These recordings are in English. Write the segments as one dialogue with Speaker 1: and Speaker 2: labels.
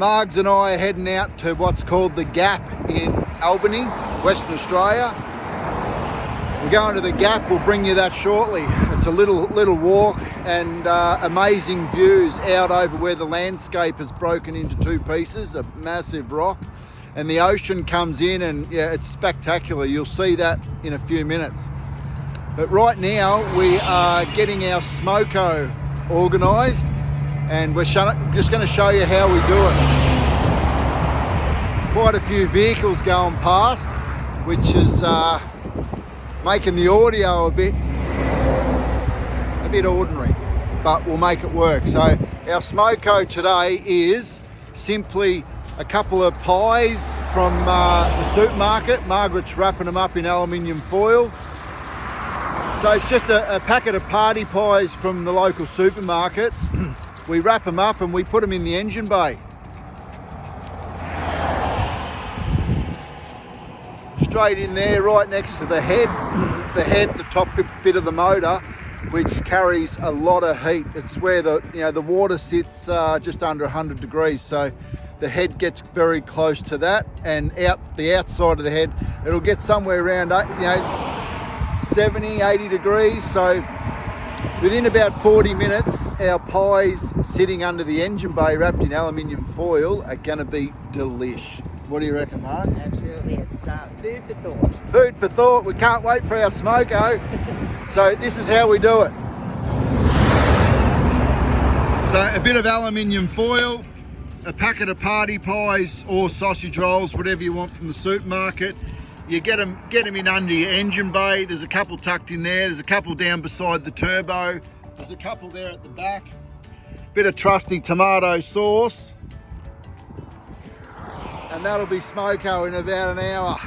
Speaker 1: Margs and I are heading out to what's called the Gap in Albany, Western Australia. We're going to the Gap, we'll bring you that shortly. It's a little walk and amazing views out over where the landscape is broken into two pieces, a massive rock, and the ocean comes in, and yeah, it's spectacular. You'll see that in a few minutes. But right now we are getting our smoko organised, and we're just going to show you how we do it. Quite a few vehicles going past, which is making the audio a bit ordinary, but we'll make it work. So our smoko today is simply a couple of pies from the supermarket. Margaret's wrapping them up in aluminium foil. So it's just a packet of party pies from the local supermarket. We wrap them up and we put them in the engine bay. Straight in there, right next to the head, the top bit of the motor, which carries a lot of heat. It's where the water sits just under 100 degrees. So the head gets very close to that, and the outside of the head, it'll get somewhere around 70, 80 degrees. So within about 40 minutes, our pies sitting under the engine bay wrapped in aluminium foil are going to be delish. What do you reckon, Mark?
Speaker 2: Absolutely, it's food for thought.
Speaker 1: Food for thought. We can't wait for our smoko. So this is how we do it. So a bit of aluminium foil, a packet of party pies or sausage rolls, whatever you want from the supermarket. You get them in under your engine bay. There's a couple tucked in there. There's a couple down beside the turbo. There's a couple there at the back. Bit of trusty tomato sauce. And that'll be smoko in about an hour.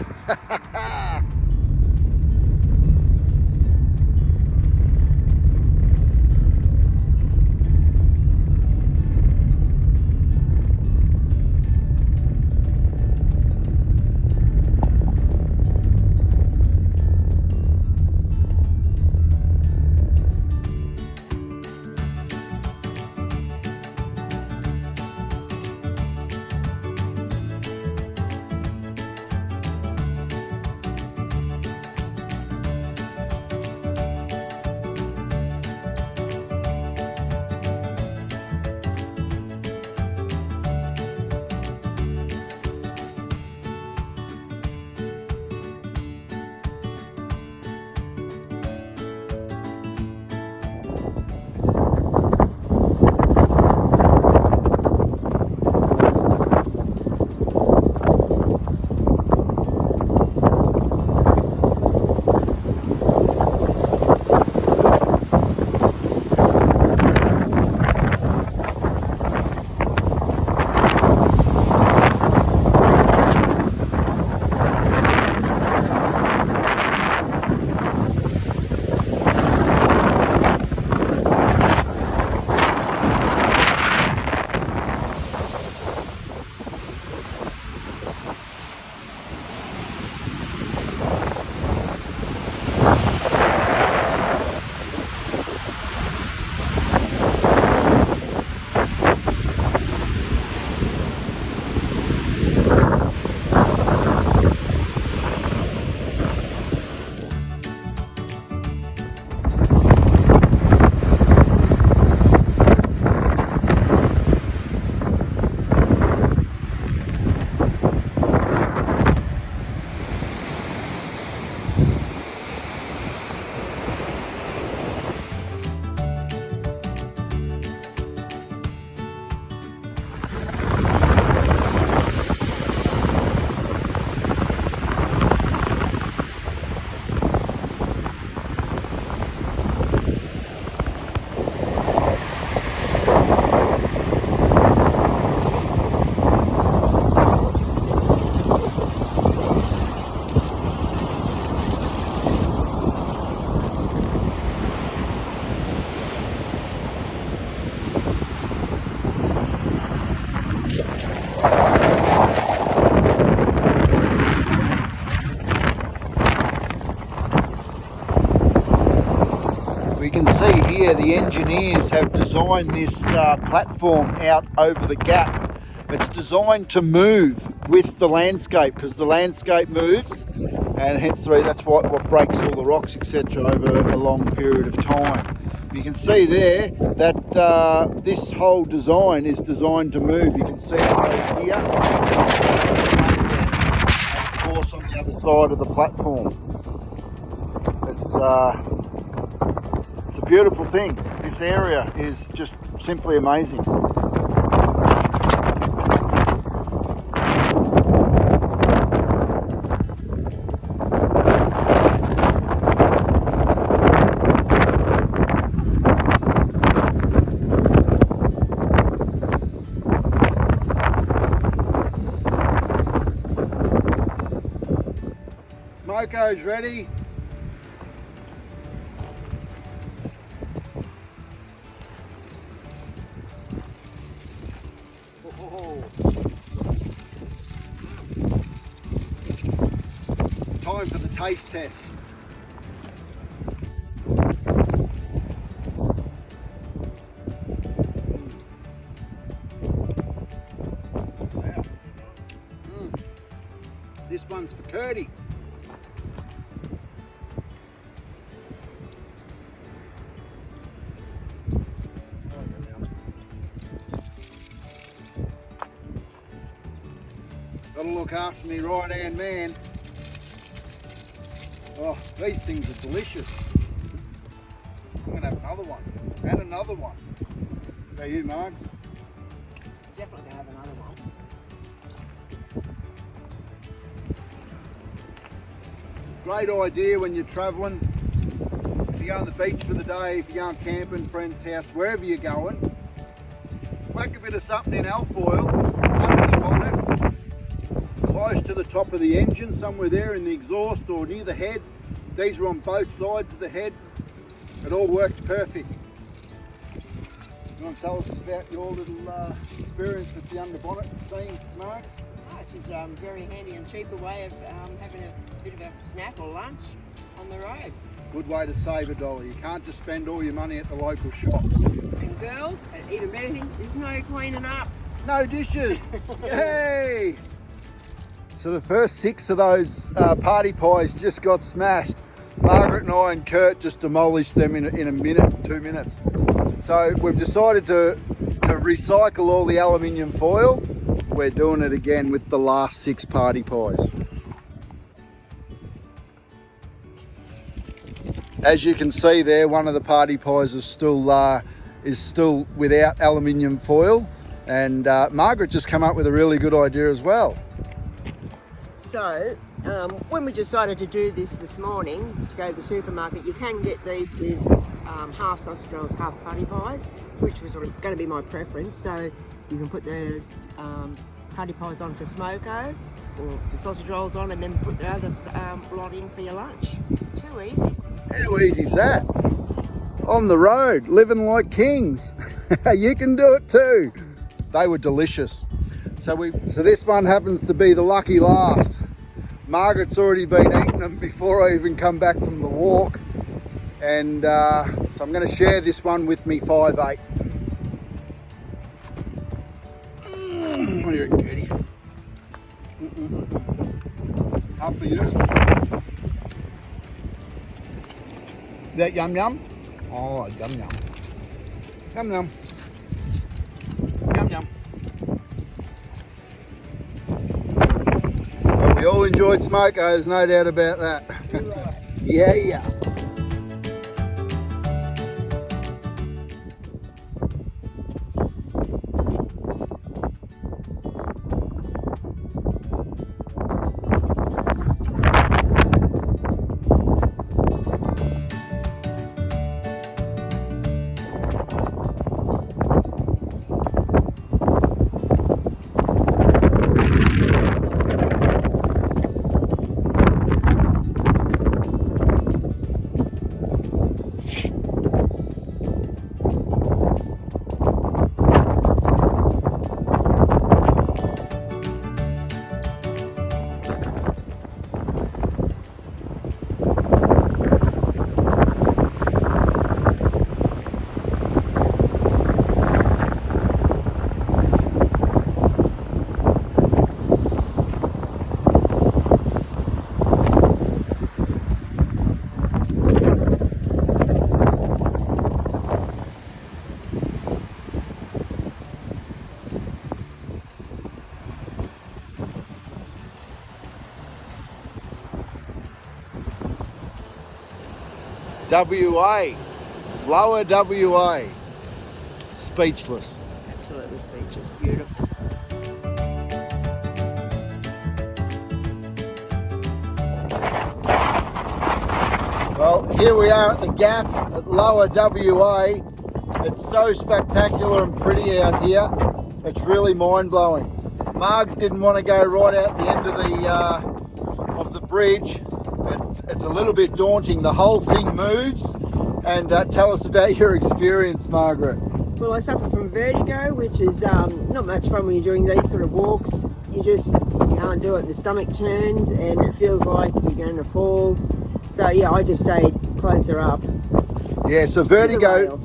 Speaker 1: here the engineers have designed this platform out over the gap It's designed to move with the landscape because the landscape moves, and hence that's what breaks all the rocks, etc., over a long period of time. You can see there that this whole design is designed to move. You can see it goes here, and of course on the other side of the platform. It's a beautiful thing. This area is just simply amazing. Smoko's ready. Oh. Time for the taste test. Wow. This one's for Curdy. Gotta look after me right hand man. Oh, these things are delicious. I'm gonna have another one and another one. How about you, Margs?
Speaker 2: Definitely have another one.
Speaker 1: Great idea when you're travelling. If you go on the beach for the day, if you're going camping, friend's house, wherever you're going, whack a bit of something in alfoil under the bonnet, close to the top of the engine, somewhere there in the exhaust or near the head. These are on both sides of the head. It all works perfect. You want to tell us about your little experience with the under bonnet scene, Marks?
Speaker 2: Oh, it's just a very handy and cheaper way of having a bit of a snack or lunch on the road.
Speaker 1: Good way to save $1. You can't just spend all your money at the local shops.
Speaker 2: And girls, and even better thing, there's no cleaning up.
Speaker 1: No dishes! Yay! So the first 6 of those party pies just got smashed. Margaret and I and Kurt just demolished them in a minute, 2 minutes. So we've decided to recycle all the aluminium foil. We're doing it again with the last 6 party pies. As you can see there, one of the party pies is still without aluminium foil, and Margaret just come up with a really good idea as well.
Speaker 2: So, when we decided to do this morning, to go to the supermarket, you can get these with half sausage rolls, half party pies, which was going to be my preference. So you can put the party pies on for smoko, or the sausage rolls on, and then put the other lot in for your lunch. Too easy.
Speaker 1: How easy is that? On the road, living like kings. You can do it too. They were delicious. So this one happens to be the lucky last. Margaret's already been eating them before I even come back from the walk. And so I'm going to share this one with me 5'8". What do you reckon, Katie? Up for you. Is that yum yum? Oh, yum yum. Yum yum. Yum yum. Well, we all enjoyed smoko, there's no doubt about that. Yeah. WA. Lower WA. Speechless.
Speaker 2: Absolutely speechless. Beautiful.
Speaker 1: Well, here we are at the Gap at Lower WA. It's so spectacular and pretty out here. It's really mind-blowing. Margs didn't want to go right out the end of the bridge. It's a little bit daunting. The whole thing moves. And tell us about your experience, Margaret.
Speaker 2: Well, I suffer from vertigo, which is not much fun when you're doing these sort of walks. You can't do it. The stomach turns and it feels like you're going to fall. So yeah, I just stayed closer up.
Speaker 1: Yeah, so vertigo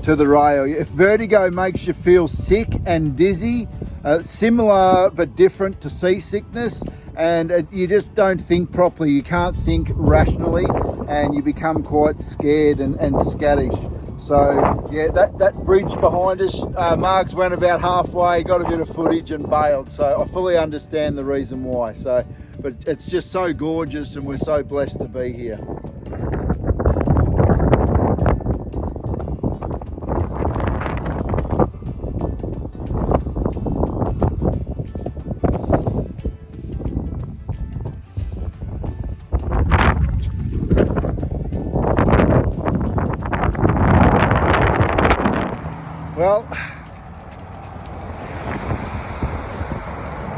Speaker 1: to the rail. If vertigo makes you feel sick and dizzy, similar but different to seasickness, and you just don't think properly. You can't think rationally, and you become quite scared and skittish. So yeah, that bridge behind us, Margs went about halfway, got a bit of footage and bailed. So I fully understand the reason why. So, but it's just so gorgeous, and we're so blessed to be here.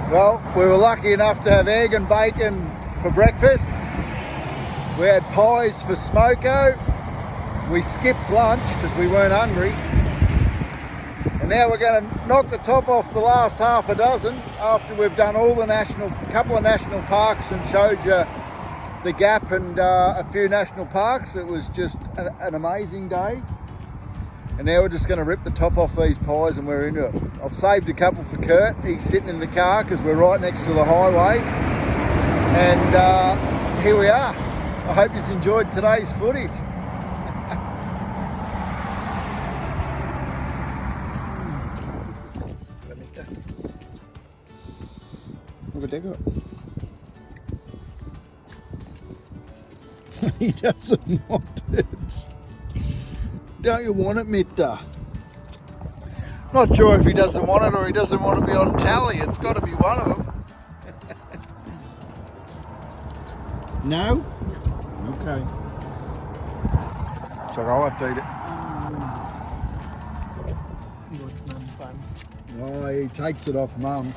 Speaker 1: Well, we were lucky enough to have egg and bacon for breakfast. We had pies for smoko. We skipped lunch because we weren't hungry. And now we're going to knock the top off the last half a dozen after we've done all the couple of national parks and showed you the Gap and a few national parks. It was just an amazing day. And now we're just going to rip the top off these pies and we're into it. I've saved a couple for Kurt. He's sitting in the car because we're right next to the highway. And here we are. I hope you've enjoyed today's footage. Look at that. He doesn't want it. Don't you want it, Mitta? Not sure if he doesn't want it or he doesn't want to be on tally. It's got to be one of them. No? Okay. So I'll have to eat it.
Speaker 3: He wants mum's bun.
Speaker 1: Oh, he takes it off Mum.